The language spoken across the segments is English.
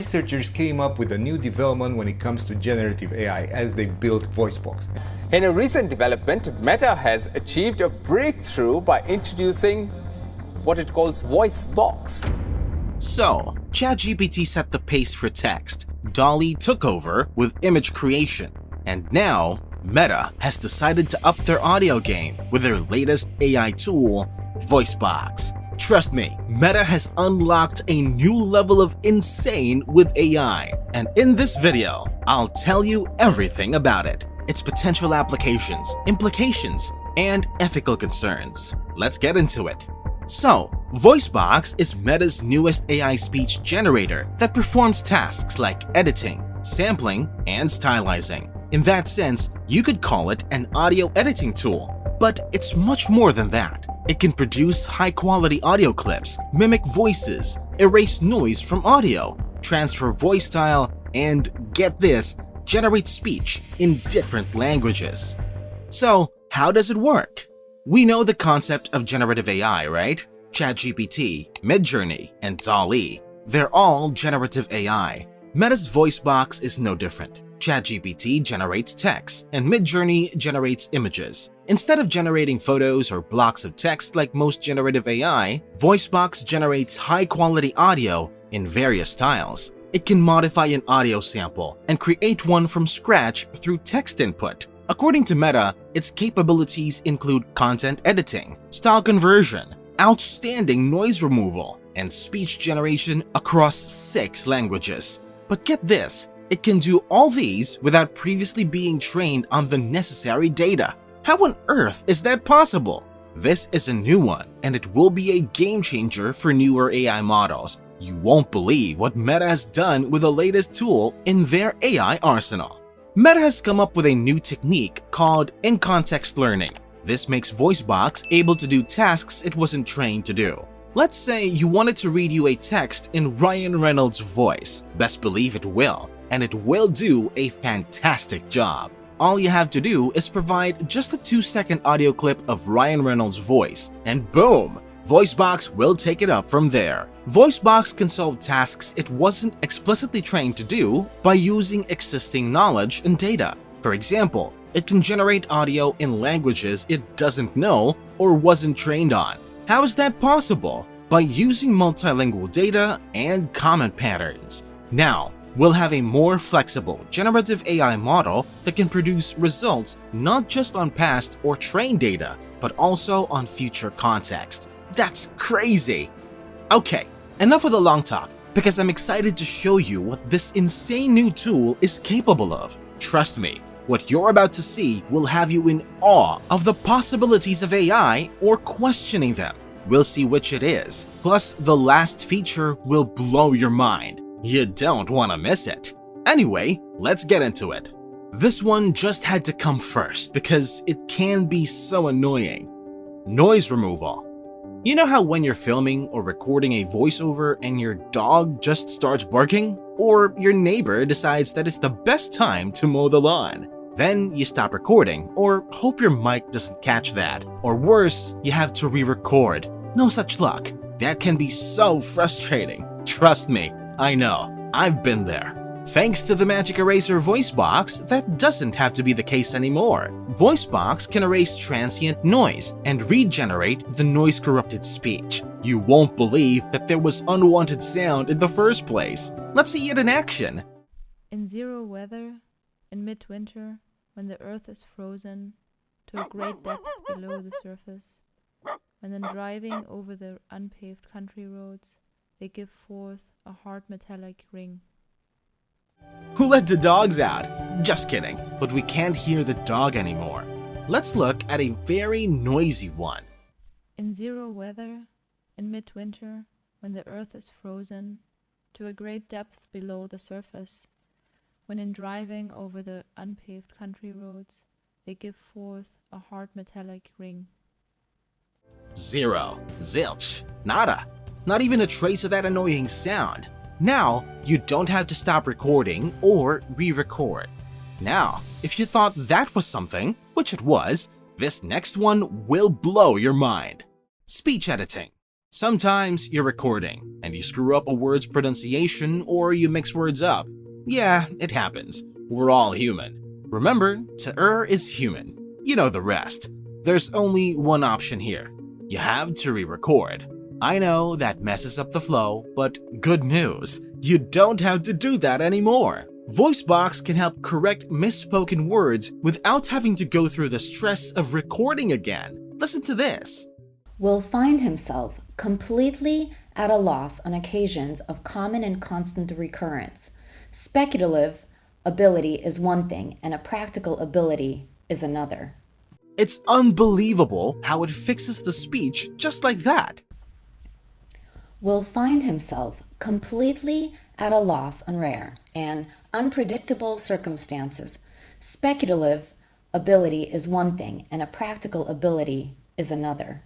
researchers came up with a new development when it comes to generative AI as they built VoiceBox. In a recent development, Meta has achieved a breakthrough by introducing what it calls VoiceBox. So, ChatGPT set the pace for text, DALL-E took over with image creation, and now Meta has decided to up their audio game with their latest AI tool, VoiceBox. Trust me, Meta has unlocked a new level of insane with AI, and in this video, I'll tell you everything about it, its potential applications, implications, and ethical concerns. Let's get into it. So, VoiceBox is Meta's newest AI speech generator that performs tasks like editing, sampling, and stylizing. In that sense, you could call it an audio editing tool, but it's much more than that. It can produce high-quality audio clips, mimic voices, erase noise from audio, transfer voice style, and, get this, generate speech in different languages. So, how does it work? We know the concept of generative AI, right? ChatGPT, Midjourney, and DALL-E. They're all generative AI. Meta's VoiceBox is no different. ChatGPT generates text, and Midjourney generates images. Instead of generating photos or blocks of text like most generative AI, VoiceBox generates high-quality audio in various styles. It can modify an audio sample and create one from scratch through text input. According to Meta, its capabilities include content editing, style conversion, outstanding noise removal, and speech generation across 6 languages. But get this, it can do all these without previously being trained on the necessary data. How on earth is that possible? This is a new one, and it will be a game changer for newer AI models. You won't believe what Meta has done with the latest tool in their AI arsenal. Meta has come up with a new technique called in-context learning. This makes VoiceBox able to do tasks it wasn't trained to do. Let's say you wanted to read you a text in Ryan Reynolds' voice. Best believe it will, and it will do a fantastic job. All you have to do is provide just a 2-second audio clip of Ryan Reynolds' voice, and boom! VoiceBox will take it up from there. VoiceBox can solve tasks it wasn't explicitly trained to do by using existing knowledge and data. For example, it can generate audio in languages it doesn't know or wasn't trained on. How is that possible? By using multilingual data and comment patterns. Now, we'll have a more flexible generative AI model that can produce results not just on past or trained data, but also on future context. That's crazy! Okay, enough of the long talk, because I'm excited to show you what this insane new tool is capable of. Trust me, what you're about to see will have you in awe of the possibilities of AI or questioning them. We'll see which it is. Plus, the last feature will blow your mind. You don't want to miss it. Anyway, let's get into it. This one just had to come first because it can be so annoying. Noise removal. You know how when you're filming or recording a voiceover and your dog just starts barking? Or your neighbor decides that it's the best time to mow the lawn? Then you stop recording or hope your mic doesn't catch that. Or worse, you have to re-record. No such luck. That can be so frustrating. Trust me, I know. I've been there. Thanks to the Magic Eraser VoiceBox, that doesn't have to be the case anymore. VoiceBox can erase transient noise and regenerate the noise-corrupted speech. You won't believe that there was unwanted sound in the first place. Let's see it in action. In zero weather, in midwinter, when the earth is frozen to a great depth below the surface, when then driving over the unpaved country roads, they give forth a hard metallic ring. Who let the dogs out? Just kidding, but we can't hear the dog anymore. Let's look at a very noisy one. In zero weather, in midwinter, when the earth is frozen to a great depth below the surface, when in driving over the unpaved country roads, they give forth a hard metallic ring. Zero. Zilch. Nada. Not even a trace of that annoying sound. Now, you don't have to stop recording or re-record. Now, if you thought that was something, which it was, this next one will blow your mind. Speech editing. Sometimes you're recording and you screw up a word's pronunciation or you mix words up. Yeah, it happens. We're all human. Remember, to err is human. You know the rest. There's only one option here. You have to re-record. I know that messes up the flow, but good news, you don't have to do that anymore. VoiceBox can help correct misspoken words without having to go through the stress of recording again. Listen to this. Will find himself completely at a loss on occasions of common and constant recurrence. Speculative ability is one thing and a practical ability is another. It's unbelievable how it fixes the speech just like that. Will find himself completely at a loss on rare and unpredictable circumstances. Speculative ability is one thing and a practical ability is another.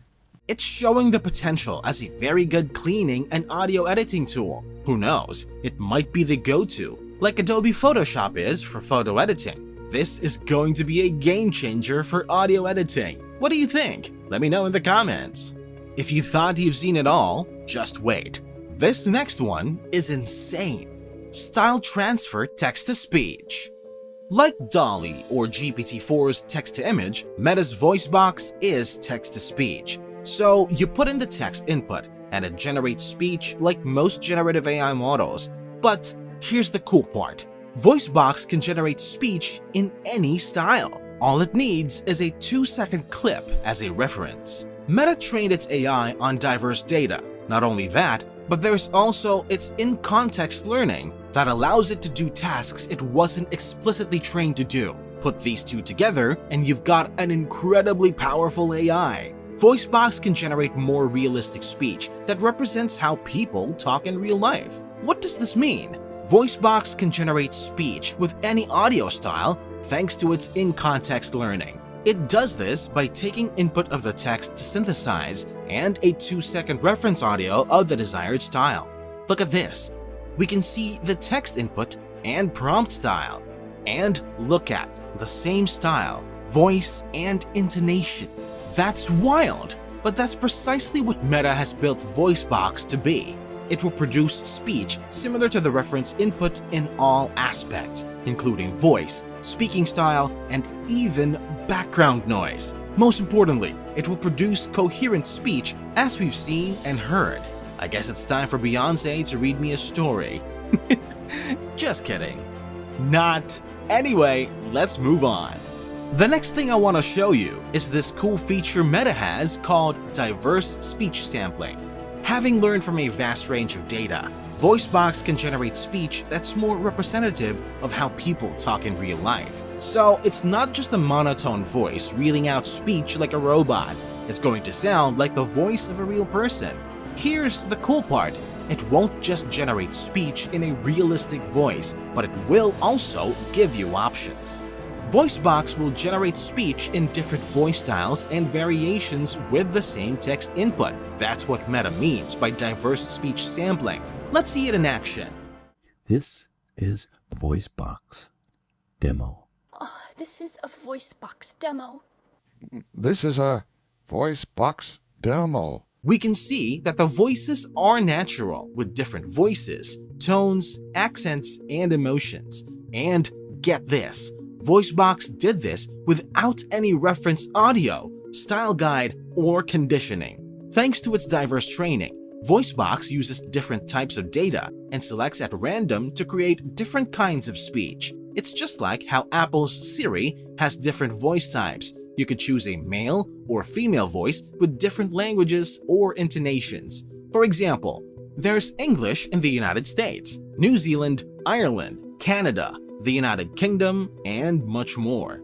It's showing the potential as a very good cleaning and audio editing tool. Who knows, it might be the go-to, like Adobe Photoshop is for photo editing. This is going to be a game changer for audio editing. What do you think? Let me know in the comments. If you thought you've seen it all, just wait. This next one is insane. Style transfer text-to-speech. Like DALL-E or GPT-4's text-to-image, Meta's VoiceBox is text-to-speech. So you put in the text input and it generates speech like most generative AI models. But here's the cool part. VoiceBox can generate speech in any style. All it needs is a 2-second clip as a reference. Meta trained its AI on diverse data. Not only that, but there's also its in-context learning that allows it to do tasks it wasn't explicitly trained to do. Put these two together and you've got an incredibly powerful AI. VoiceBox can generate more realistic speech that represents how people talk in real life. What does this mean? VoiceBox can generate speech with any audio style thanks to its in-context learning. It does this by taking input of the text to synthesize and a 2-second reference audio of the desired style. Look at this. We can see the text input and prompt style. And look at the same style, voice, and intonation. That's wild, but that's precisely what Meta has built VoiceBox to be. It will produce speech similar to the reference input in all aspects, including voice, speaking style, and even background noise. Most importantly, it will produce coherent speech as we've seen and heard. I guess it's time for Beyonce to read me a story. Just kidding. Not. Anyway, let's move on. The next thing I want to show you is this cool feature Meta has called diverse speech sampling. Having learned from a vast range of data, VoiceBox can generate speech that's more representative of how people talk in real life. So it's not just a monotone voice reeling out speech like a robot. It's going to sound like the voice of a real person. Here's the cool part. It won't just generate speech in a realistic voice, but it will also give you options. VoiceBox will generate speech in different voice styles and variations with the same text input. That's what Meta means by diverse speech sampling. Let's see it in action. This is VoiceBox demo. This is a VoiceBox demo. This is a VoiceBox demo. We can see that the voices are natural with different voices, tones, accents, and emotions. And get this, VoiceBox did this without any reference audio, style guide, or conditioning. Thanks to its diverse training, VoiceBox uses different types of data and selects at random to create different kinds of speech. It's just like how Apple's Siri has different voice types. You could choose a male or female voice with different languages or intonations. For example, there's English in the United States, New Zealand, Ireland, Canada, the United Kingdom, and much more.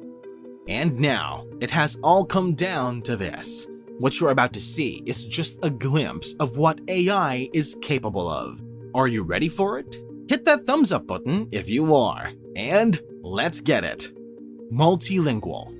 And now, it has all come down to this. What you're about to see is just a glimpse of what AI is capable of. Are you ready for it? Hit that thumbs up button if you are. And let's get it. Multilingual.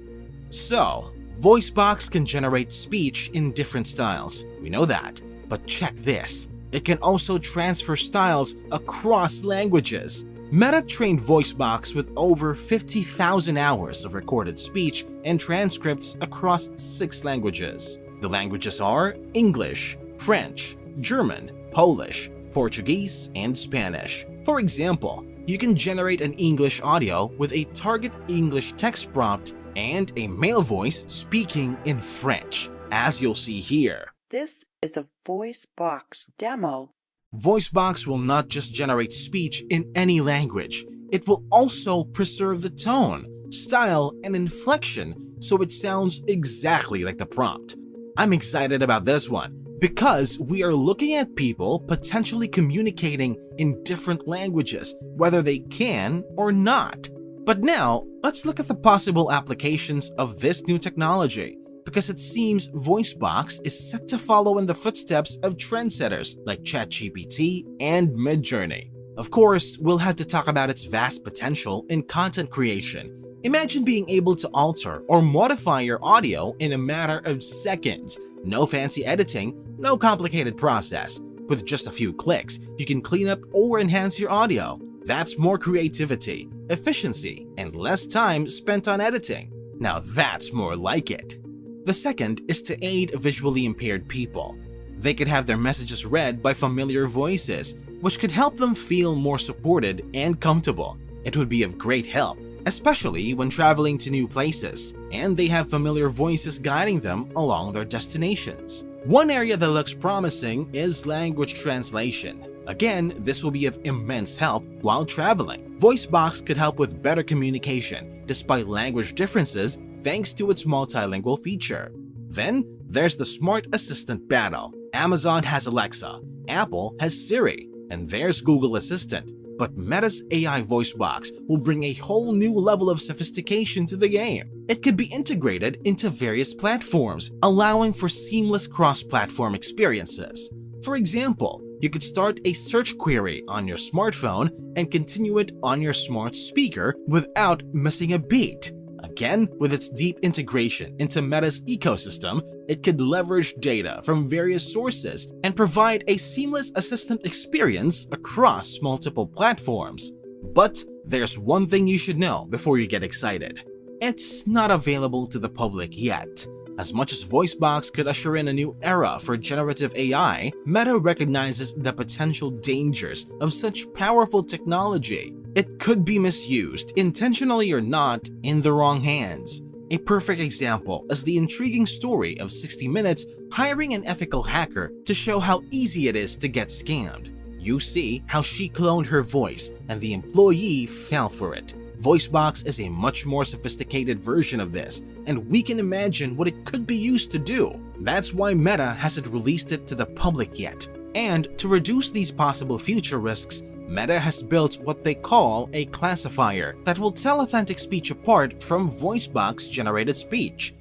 So, VoiceBox can generate speech in different styles. We know that. But check this. It can also transfer styles across languages. Meta trained VoiceBox with over 50,000 hours of recorded speech and transcripts across 6 languages. The languages are English, French, German, Polish, Portuguese, and Spanish. For example, you can generate an English audio with a target English text prompt and a male voice speaking in French, as you'll see here. This is a voice box demo. VoiceBox will not just generate speech in any language, it will also preserve the tone, style, and inflection so it sounds exactly like the prompt. I'm excited about this one because we are looking at people potentially communicating in different languages, whether they can or not. But now, let's look at the possible applications of this new technology, because it seems VoiceBox is set to follow in the footsteps of trendsetters like ChatGPT and Midjourney. Of course, we'll have to talk about its vast potential in content creation. Imagine being able to alter or modify your audio in a matter of seconds. No fancy editing, no complicated process. With just a few clicks, you can clean up or enhance your audio. That's more creativity, efficiency, and less time spent on editing. Now that's more like it. The second is to aid visually impaired people. They could have their messages read by familiar voices, which could help them feel more supported and comfortable. It would be of great help, especially when traveling to new places, and they have familiar voices guiding them along their destinations. One area that looks promising is language translation. Again, this will be of immense help while traveling. VoiceBox could help with better communication despite language differences thanks to its multilingual feature. Then, there's the smart assistant battle. Amazon has Alexa, Apple has Siri, and there's Google Assistant. But Meta's AI VoiceBox will bring a whole new level of sophistication to the game. It could be integrated into various platforms, allowing for seamless cross-platform experiences. For example, you could start a search query on your smartphone and continue it on your smart speaker without missing a beat. Again, with its deep integration into Meta's ecosystem, it could leverage data from various sources and provide a seamless assistant experience across multiple platforms. But there's one thing you should know before you get excited. It's not available to the public yet. As much as VoiceBox could usher in a new era for generative AI, Meta recognizes the potential dangers of such powerful technology. It could be misused, intentionally or not, in the wrong hands. A perfect example is the intriguing story of 60 Minutes hiring an ethical hacker to show how easy it is to get scammed. You see how she cloned her voice and the employee fell for it. VoiceBox is a much more sophisticated version of this, and we can imagine what it could be used to do. That's why Meta hasn't released it to the public yet. And to reduce these possible future risks, Meta has built what they call a classifier that will tell authentic speech apart from VoiceBox-generated speech.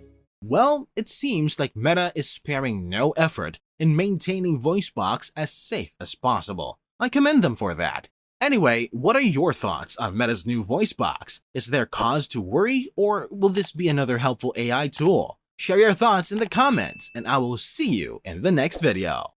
Well, it seems like Meta is sparing no effort in maintaining VoiceBox as safe as possible. I commend them for that. Anyway, what are your thoughts on Meta's new VoiceBox? Is there cause to worry, or will this be another helpful AI tool? Share your thoughts in the comments, and I will see you in the next video.